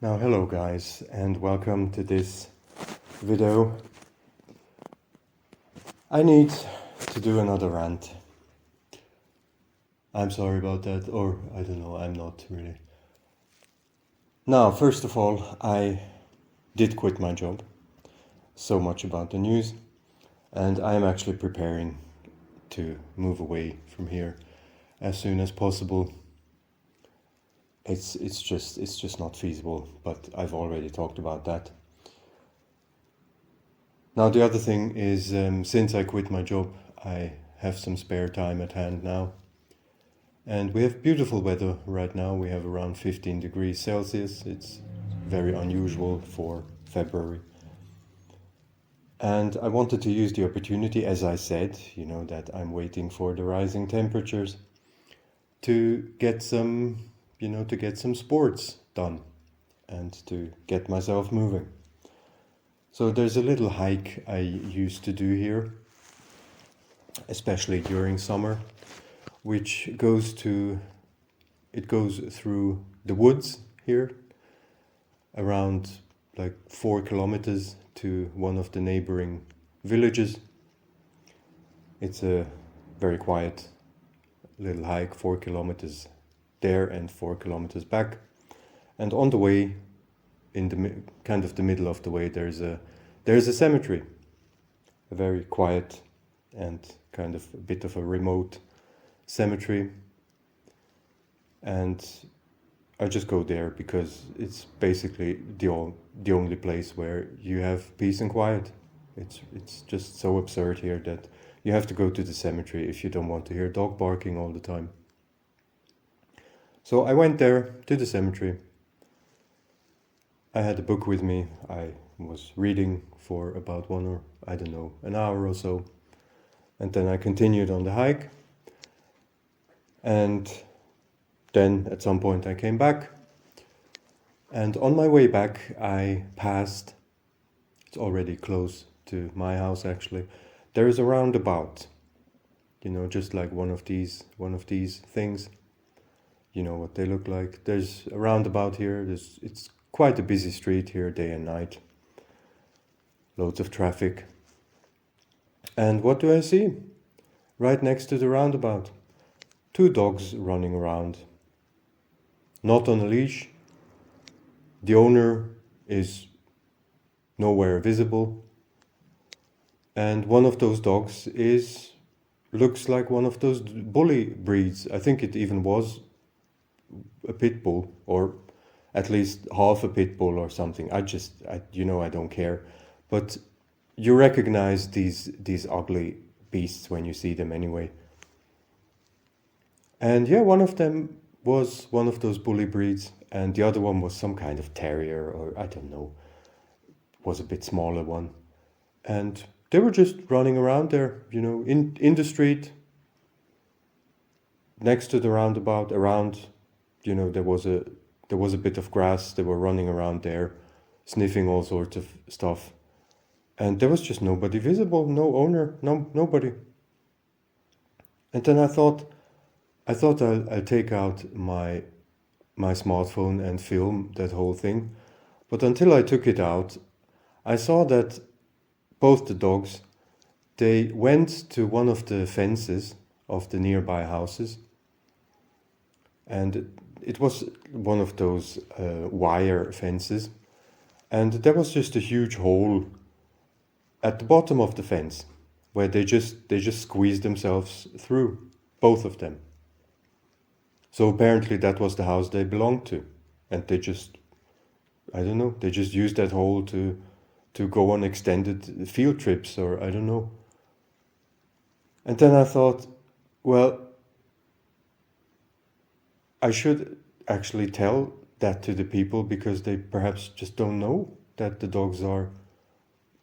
Now hello guys and welcome to this video. I need to do another rant. I'm sorry about that, or I don't know, I'm not really. Now, first of all, I did quit my job. So much about the news, and I am actually preparing to move away from here as soon as possible. It's just not feasible, but I've already talked about that. Now the other thing is, since I quit my job, I have some spare time at hand now. And we have beautiful weather right now. We have around 15 degrees Celsius. It's very unusual for February. And I wanted to use the opportunity, as I said, that I'm waiting for the rising temperatures to get some sports done and to get myself moving. So there's a little hike I used to do here, especially during summer, which goes through the woods here, around like 4 kilometers to one of the neighboring villages. It's a very quiet little hike, 4 kilometers there and 4 kilometers back. And on the way, in the middle of the way, there's a cemetery, a very quiet and kind of a bit of a remote cemetery. And I just go there because it's basically the only place where you have peace and quiet. It's just so absurd here that you have to go to the cemetery if you don't want to hear dog barking all the time. So I went there to the cemetery. I had a book with me. I was reading for about an hour or so. And then I continued on the hike. And then at some point I came back. And on my way back, I passed, it's already close to my house actually, there is a roundabout, just like one of these things. You know what they look like. There's a roundabout here. It's quite a busy street here, day and night. Loads of traffic. And what do I see? Right next to the roundabout, 2 dogs running around. Not on a leash. The owner is nowhere visible. And one of those dogs looks like one of those bully breeds. I think it even was a pit bull, or at least half a pit bull or something. I don't care. But you recognize these ugly beasts when you see them anyway. And yeah, one of them was one of those bully breeds, and the other one was some kind of terrier, or I don't know, was a bit smaller one. And they were just running around there, in the street, next to the roundabout, around, there was a bit of grass. They were running around there, sniffing all sorts of stuff. And there was just nobody visible, no owner, nobody. And then I thought I'll take out my smartphone and film that whole thing. But until I took it out, I saw that both the dogs, they went to one of the fences of the nearby houses. And it was one of those wire fences. And there was just a huge hole at the bottom of the fence where they just squeezed themselves through, both of them. So apparently that was the house they belonged to, and they just used that hole to go on extended field trips, or I don't know. And then I thought, well, I should actually tell that to the people, because they perhaps just don't know that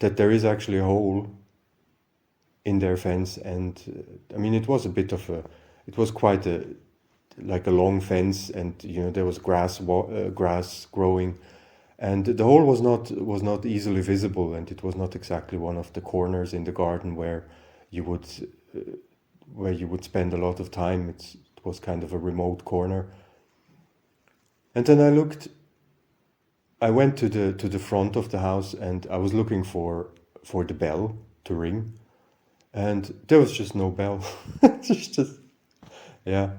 that there is actually a hole in their fence. And it was quite like a long fence, and there was grass growing, and the hole was not easily visible, and it was not exactly one of the corners in the garden where you would spend a lot of time. It was kind of a remote corner. And then I looked I went to the front of the house and I was looking for the bell to ring, and there was just no bell. It's just yeah.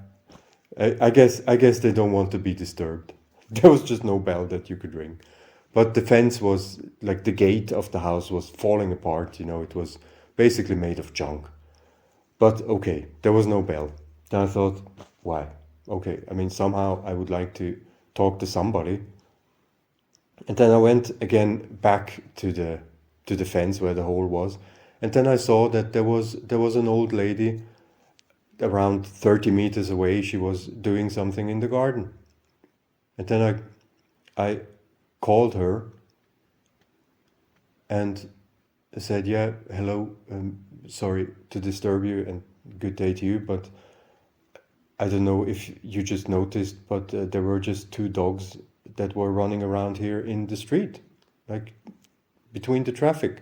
I guess they don't want to be disturbed. There was just no bell that you could ring. But the fence was like the gate of the house was falling apart, it was basically made of junk. But okay, there was no bell. Then I thought, why? Okay, I mean, somehow I would like to talk to somebody. And then I went again back to the fence where the hole was. And then I saw that there was an old lady around 30 meters away. She was doing something in the garden. And then I called her and said, yeah, hello, sorry to disturb you and good day to you, but I don't know if you just noticed, but there were just two dogs that were running around here in the street, like between the traffic.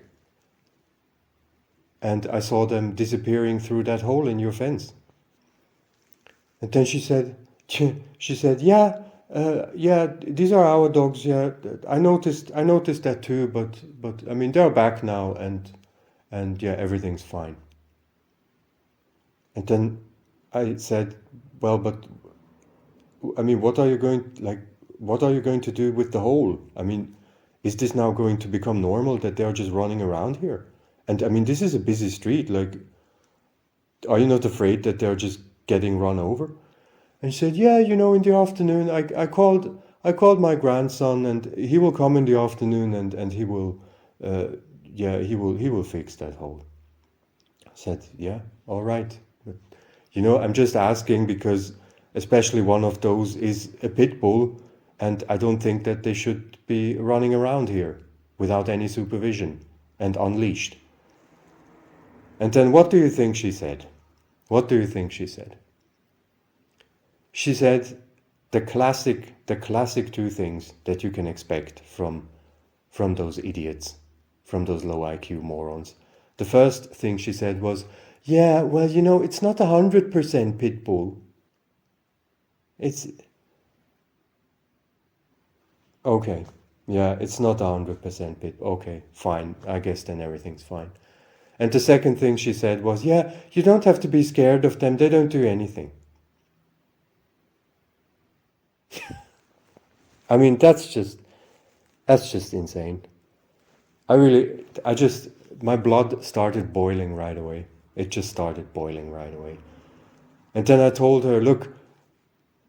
And I saw them disappearing through that hole in your fence. And then she said, yeah, these are our dogs. Yeah, I noticed that too. But I mean, they're back now, and yeah, everything's fine. And then I said, well, but I mean, what are you going to do with the hole? I mean, is this now going to become normal that they're just running around here? And I mean, this is a busy street. Like, are you not afraid that they're just getting run over? And she said, yeah, in the afternoon, I called my grandson, and he will come in the afternoon, and he will, he will fix that hole. I said, yeah, all right. But, I'm just asking because especially one of those is a pit bull, and I don't think that they should be running around here without any supervision and unleashed. And then what do you think she said? What do you think she said? She said the classic two things that you can expect from those idiots, from those low IQ morons. The first thing she said was, yeah, well, it's not 100% pit bull. It's okay. Yeah, it's not 100% pit. Okay, fine. I guess then everything's fine. And the second thing she said was, yeah, you don't have to be scared of them. They don't do anything. I mean, that's just insane. My blood started boiling right away. It just started boiling right away. And then I told her, look,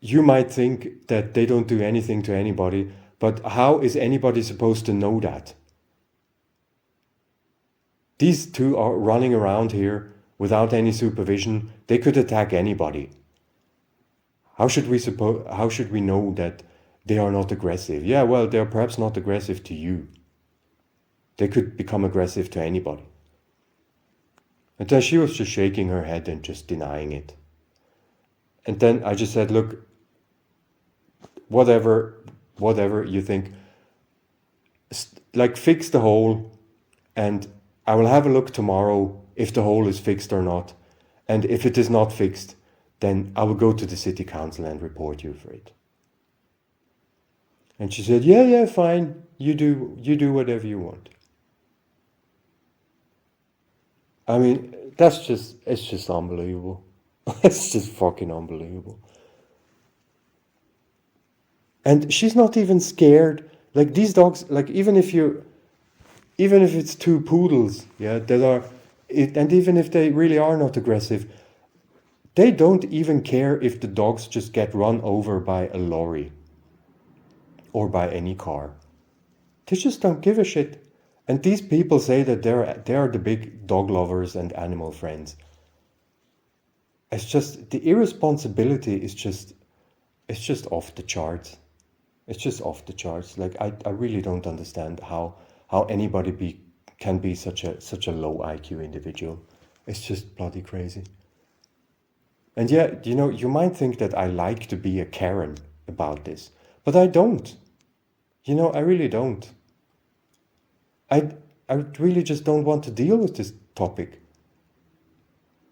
you might think that they don't do anything to anybody, but how is anybody supposed to know that? These two are running around here without any supervision. They could attack anybody. How should we know that they are not aggressive? Yeah, well, they're perhaps not aggressive to you. They could become aggressive to anybody. And then she was just shaking her head and just denying it. And then I just said, look, whatever you think, like, fix the hole, and I will have a look tomorrow if the hole is fixed or not. And if it is not fixed, then I will go to the city council and report you for it. And she said, yeah, fine. You do whatever you want. I mean, it's just unbelievable. It's just fucking unbelievable. And she's not even scared. Like, these dogs, like, even if it's two poodles, yeah, and even if they really are not aggressive, they don't even care if the dogs just get run over by a lorry or by any car. They just don't give a shit. And these people say that they are the big dog lovers and animal friends. It's just, the irresponsibility is just, it's just off the charts. It's just off the charts. Like, I really don't understand how anybody can be such a low IQ individual. It's just bloody crazy. And yeah, you might think that I like to be a Karen about this, but I don't. I really don't. I really just don't want to deal with this topic.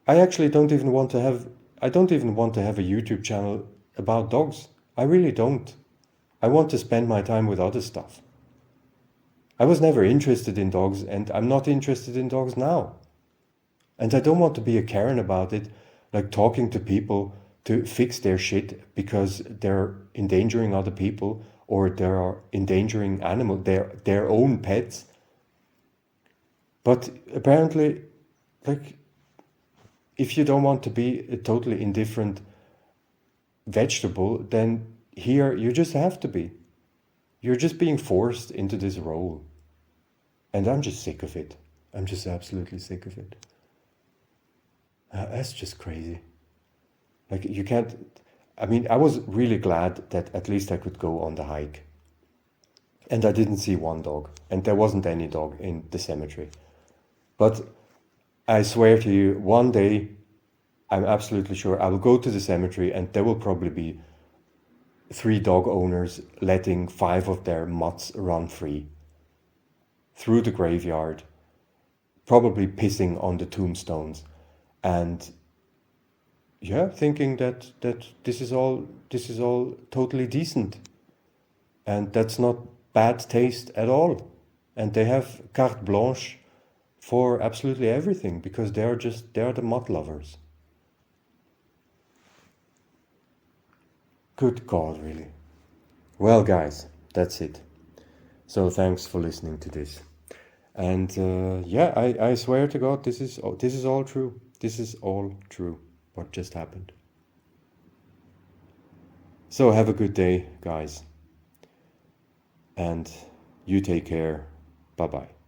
I actually don't even want to have a YouTube channel about dogs. I really don't. I want to spend my time with other stuff. I was never interested in dogs, and I'm not interested in dogs now. And I don't want to be a Karen about it, like talking to people to fix their shit because they're endangering other people or they're endangering animals, their own pets. But apparently, like, if you don't want to be a totally indifferent vegetable, then here you just have to be. You're just being forced into this role. And I'm just sick of it. I'm just absolutely sick of it. That's just crazy. Like, you can't. I mean, I was really glad that at least I could go on the hike. And I didn't see one dog. And there wasn't any dog in the cemetery. But I swear to you, one day, I'm absolutely sure I will go to the cemetery and there will probably be 3 dog owners letting 5 of their mutts run free through the graveyard, probably pissing on the tombstones, and yeah, thinking that this is all totally decent, and that's not bad taste at all, and they have carte blanche for absolutely everything because they're the mutt lovers. Good God, really. Well, guys, that's it. So thanks for listening to this. And yeah, I swear to God, this is all true. This is all true. What just happened. So have a good day, guys. And you take care. Bye bye.